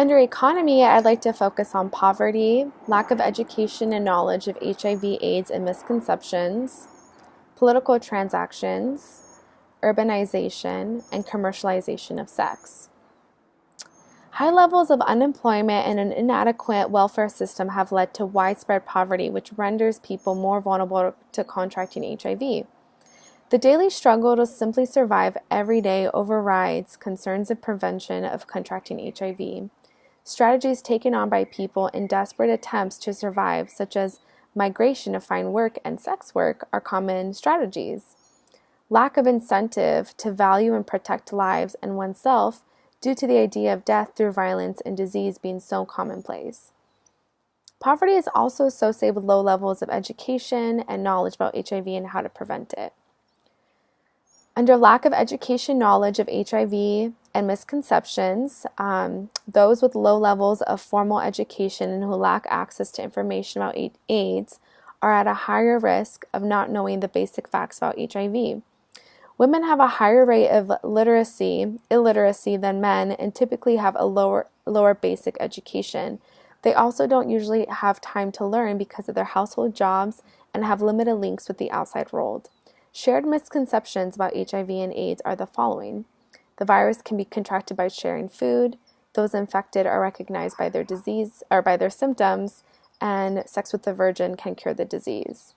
Under economy, I'd like to focus on poverty, lack of education and knowledge of HIV, AIDS, and misconceptions, political transactions, urbanization, and commercialization of sex. High levels of unemployment and an inadequate welfare system have led to widespread poverty, which renders people more vulnerable to contracting HIV. The daily struggle to simply survive every day overrides concerns of prevention of contracting HIV. Strategies taken on by people in desperate attempts to survive, such as migration to find work and sex work, are common strategies. Lack of incentive to value and protect lives and oneself due to the idea of death through violence and disease being so commonplace. Poverty is also associated with low levels of education and knowledge about HIV and how to prevent it. Under lack of education knowledge of HIV and misconceptions, those with low levels of formal education and who lack access to information about AIDS are at a higher risk of not knowing the basic facts about HIV. Women have a higher rate of illiteracy than men and typically have a lower basic education. They also don't usually have time to learn because of their household jobs and have limited links with the outside world. Shared misconceptions about HIV and AIDS are the following. The virus can be contracted by sharing food, those infected are recognized by their disease or by their symptoms, and sex with the virgin can cure the disease.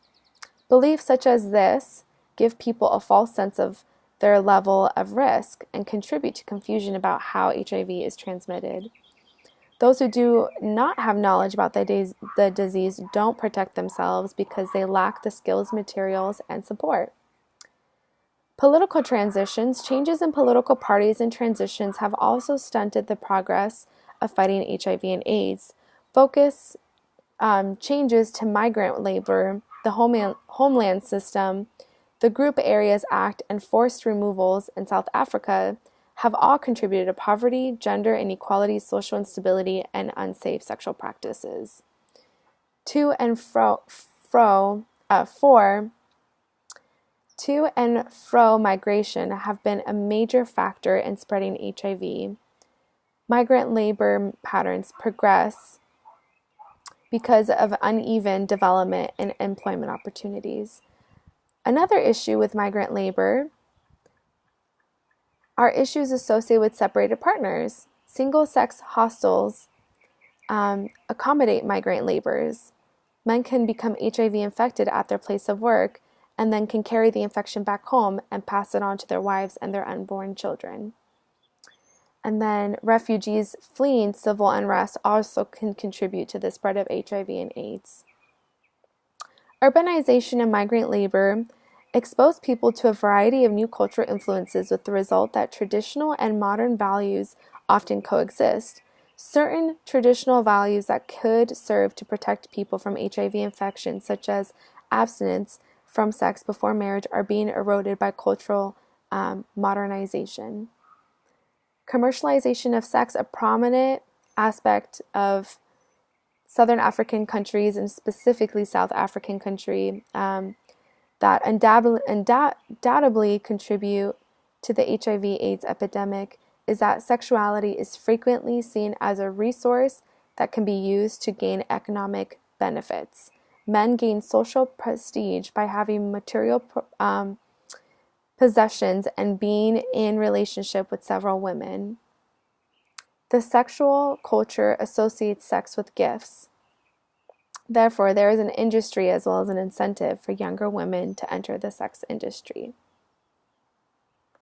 Beliefs such as this give people a false sense of their level of risk and contribute to confusion about how HIV is transmitted. Those who do not have knowledge about the disease don't protect themselves because they lack the skills, materials, and support. Political transitions, changes in political parties and transitions have also stunted the progress of fighting HIV and AIDS. Focus changes to migrant labor, the homeland system, the Group Areas Act, and forced removals in South Africa have all contributed to poverty, gender inequality, social instability, and unsafe sexual practices. To and fro migration have been a major factor in spreading HIV. Migrant labor patterns progress because of uneven development and employment opportunities. Another issue with migrant labor are issues associated with separated partners. Single-sex hostels accommodate migrant laborers. Men can become HIV infected at their place of work and then can carry the infection back home and pass it on to their wives and their unborn children. And then refugees fleeing civil unrest also can contribute to the spread of HIV and AIDS. Urbanization and migrant labor expose people to a variety of new cultural influences with the result that traditional and modern values often coexist. Certain traditional values that could serve to protect people from HIV infection, such as abstinence from sex before marriage, are being eroded by cultural modernization. Commercialization of sex, a prominent aspect of Southern African countries and specifically South African country, that undoubtedly contribute to the HIV/AIDS epidemic is that sexuality is frequently seen as a resource that can be used to gain economic benefits. Men gain social prestige by having material possessions and being in relationship with several women. The sexual culture associates sex with gifts. Therefore, there is an industry as well as an incentive for younger women to enter the sex industry.